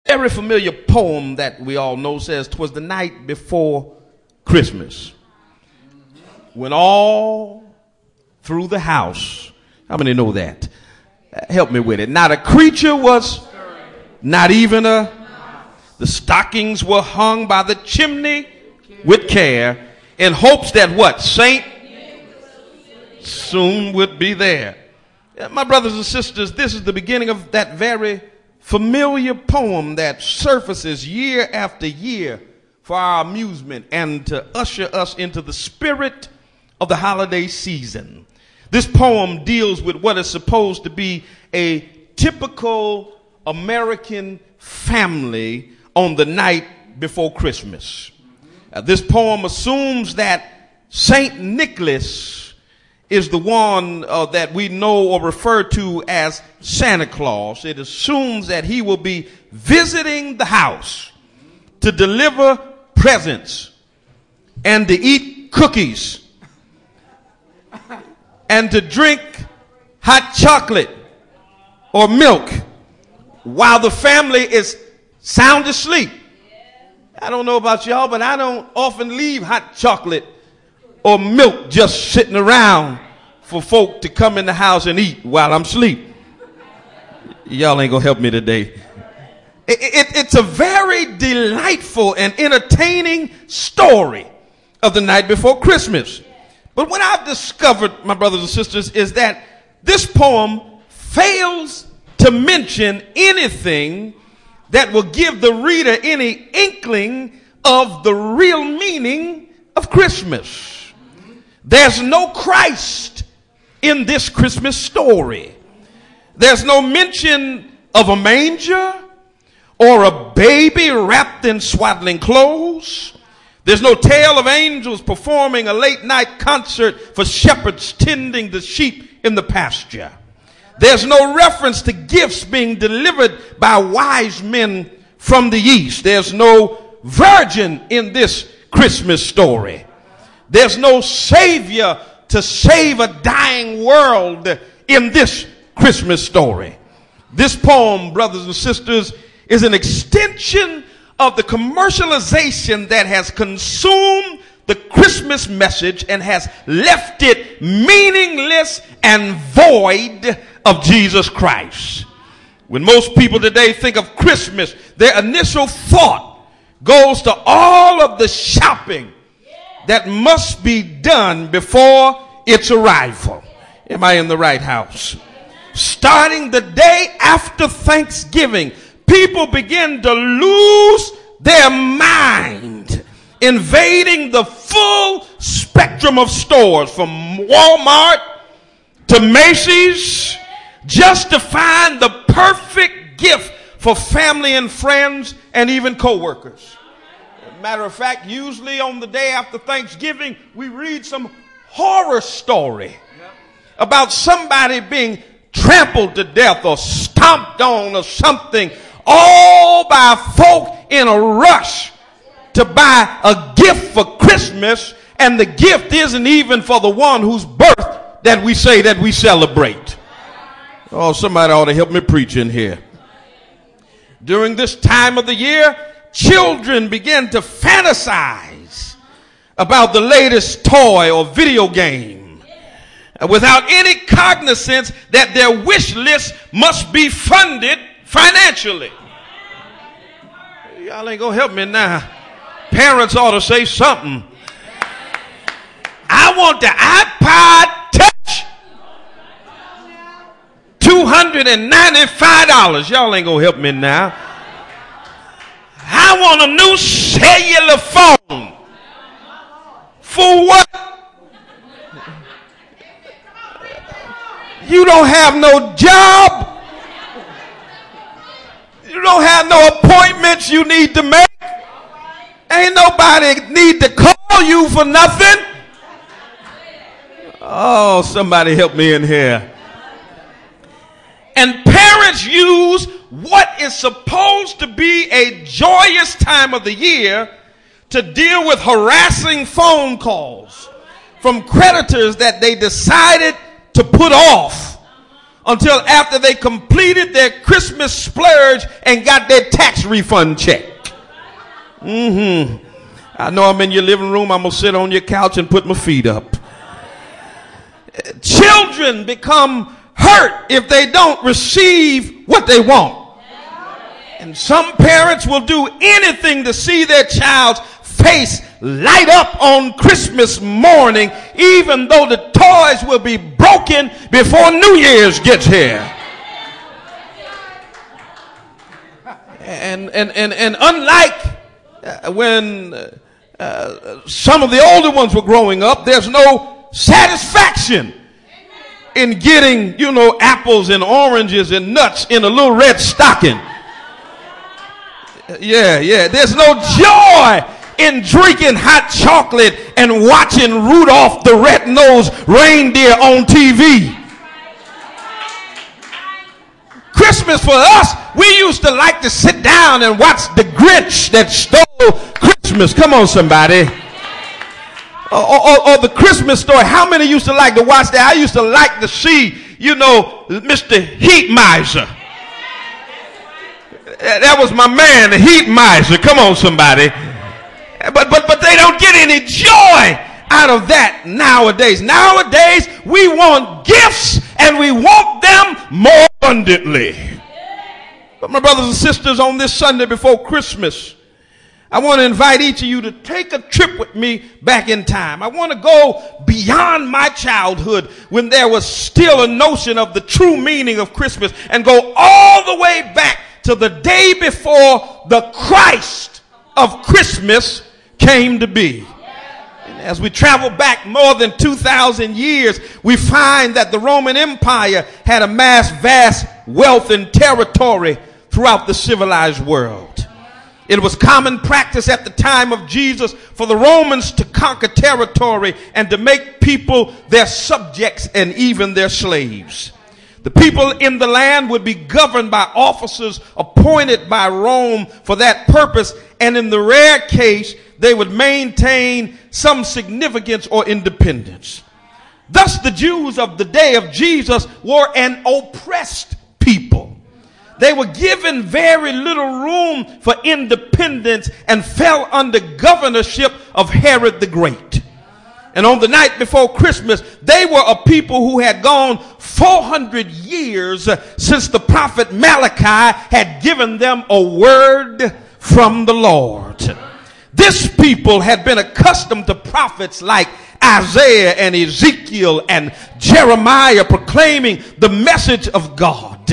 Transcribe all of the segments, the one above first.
Very familiar poem that we all know says, "'Twas the night before Christmas, when all through the house," how many know that? Help me with it. "Not a creature was, not even the stockings were hung by the chimney with care, in hopes that what? Saint soon would be there." My brothers and sisters, this is the beginning of that very familiar poem that surfaces year after year for our amusement and to usher us into the spirit of the holiday season. This poem deals with what is supposed to be a typical American family on the night before Christmas. This poem assumes that Saint Nicholas is the one that we know or refer to as Santa Claus. It assumes that he will be visiting the house to deliver presents and to eat cookies and to drink hot chocolate or milk while the family is sound asleep. I don't know about y'all, but I don't often leave hot chocolate or milk just sitting around for folk to come in the house and eat while I'm asleep. Y'all ain't gonna help me today. It's a very delightful and entertaining story of the night before Christmas. But what I've discovered, my brothers and sisters, is that this poem fails to mention anything that will give the reader any inkling of the real meaning of Christmas. There's no Christ in this Christmas story. There's no mention of a manger or a baby wrapped in swaddling clothes. There's no tale of angels performing a late night concert for shepherds tending the sheep in the pasture. There's no reference to gifts being delivered by wise men from the east. There's no virgin in this Christmas story. There's no savior to save a dying world in this Christmas story. This poem, brothers and sisters, is an extension of the commercialization that has consumed the Christmas message and has left it meaningless and void of Jesus Christ. When most people today think of Christmas, their initial thought goes to all of the shopping that must be done before its arrival. Am I in the right house? Starting the day after Thanksgiving, people begin to lose their mind, invading the full spectrum of stores from Walmart to Macy's, just to find the perfect gift for family and friends and even co-workers. Matter of fact, usually on the day after Thanksgiving, we read some horror story about somebody being trampled to death or stomped on or something, all by folk in a rush to buy a gift for Christmas, and the gift isn't even for the one whose birth that we say that we celebrate. Oh, somebody ought to help me preach in here. During this time of the year, children begin to fantasize about the latest toy or video game without any cognizance that their wish list must be funded financially. Y'all ain't gonna help me now. Parents ought to say something. I want the iPod Touch. $295. Y'all ain't gonna help me now. I want a new cellular phone. For what? You don't have no job. You don't have no appointments you need to make. Ain't nobody need to call you for nothing. Oh, somebody help me in here. And parents use what is supposed to be a joyous time of the year to deal with harassing phone calls from creditors that they decided to put off until after they completed their Christmas splurge and got their tax refund check. I know I'm in your living room. I'm going to sit on your couch and put my feet up. Children become hurt if they don't receive what they want. And some parents will do anything to see their child's face light up on Christmas morning, even though the toys will be broken before New Year's gets here. And unlike when some of the older ones were growing up, there's no satisfaction in getting, apples and oranges and nuts in a little red stocking. Yeah. There's no joy in drinking hot chocolate and watching Rudolph the Red-Nosed Reindeer on TV. Christmas for us, we used to like to sit down and watch The Grinch That Stole Christmas. Come on, somebody. Or The Christmas Story. How many used to like to watch that? I used to like to see, Mr. Heat Miser. That was my man, the Heat Miser. Come on, somebody. But they don't get any joy out of that nowadays. Nowadays, we want gifts and we want them more abundantly. But my brothers and sisters, on this Sunday before Christmas, I want to invite each of you to take a trip with me back in time. I want to go beyond my childhood when there was still a notion of the true meaning of Christmas and go all the way back to the day before the Christ of Christmas came to be. And as we travel back more than 2,000 years, we find that the Roman Empire had amassed vast wealth and territory throughout the civilized world. It was common practice at the time of Jesus for the Romans to conquer territory and to make people their subjects and even their slaves. The people in the land would be governed by officers appointed by Rome for that purpose, and in the rare case, they would maintain some significance or independence. Thus, the Jews of the day of Jesus were an oppressed people. They were given very little room for independence and fell under governorship of Herod the Great. And on the night before Christmas, they were a people who had gone 400 years since the prophet Malachi had given them a word from the Lord. This people had been accustomed to prophets like Isaiah and Ezekiel and Jeremiah proclaiming the message of God.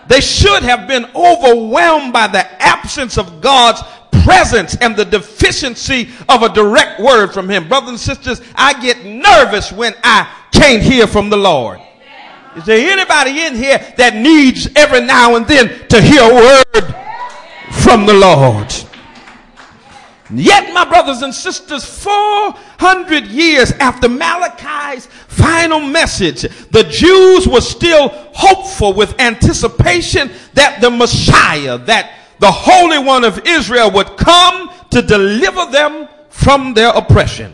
They should have been overwhelmed by the absence of God's presence and the deficiency of a direct word from him. Brothers and sisters, I get nervous when I can't hear from the Lord. Is there anybody in here that needs every now and then to hear a word from the Lord? Yet, my brothers and sisters, 400 years after Malachi's final message, the Jews were still hopeful with anticipation that the Messiah, that the Holy One of Israel, would come to deliver them from their oppression.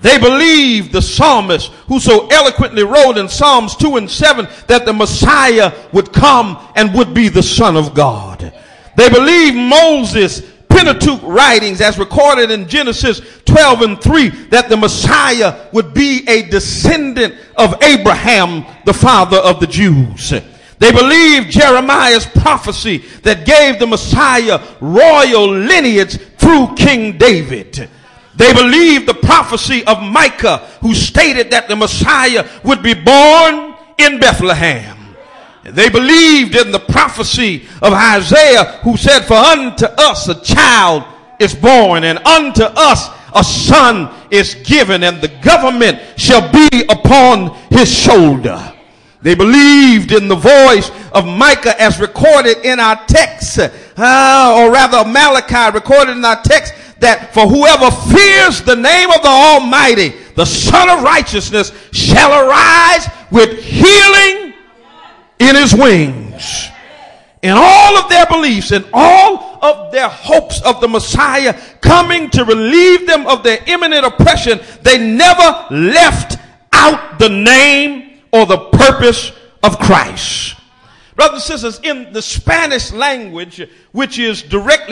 They believed the psalmist who so eloquently wrote in Psalms 2 and 7 that the Messiah would come and would be the Son of God. They believed Moses' Pentateuch writings as recorded in Genesis 12 and 3 that the Messiah would be a descendant of Abraham, the father of the Jews. They believed Jeremiah's prophecy that gave the Messiah royal lineage through King David. They believed the prophecy of Micah, who stated that the Messiah would be born in Bethlehem. They believed in the prophecy of Isaiah, who said, "For unto us a child is born, and unto us a son is given, and the government shall be upon his shoulder." They believed in the voice of Micah as recorded in our text, or rather Malachi recorded in our text, that for whoever fears the name of the Almighty, the Son of Righteousness shall arise with healing in his wings. In all of their beliefs and all of their hopes of the Messiah coming to relieve them of their imminent oppression, they never left out the name or the purpose of Christ. Brothers and sisters, in the Spanish language, which is directly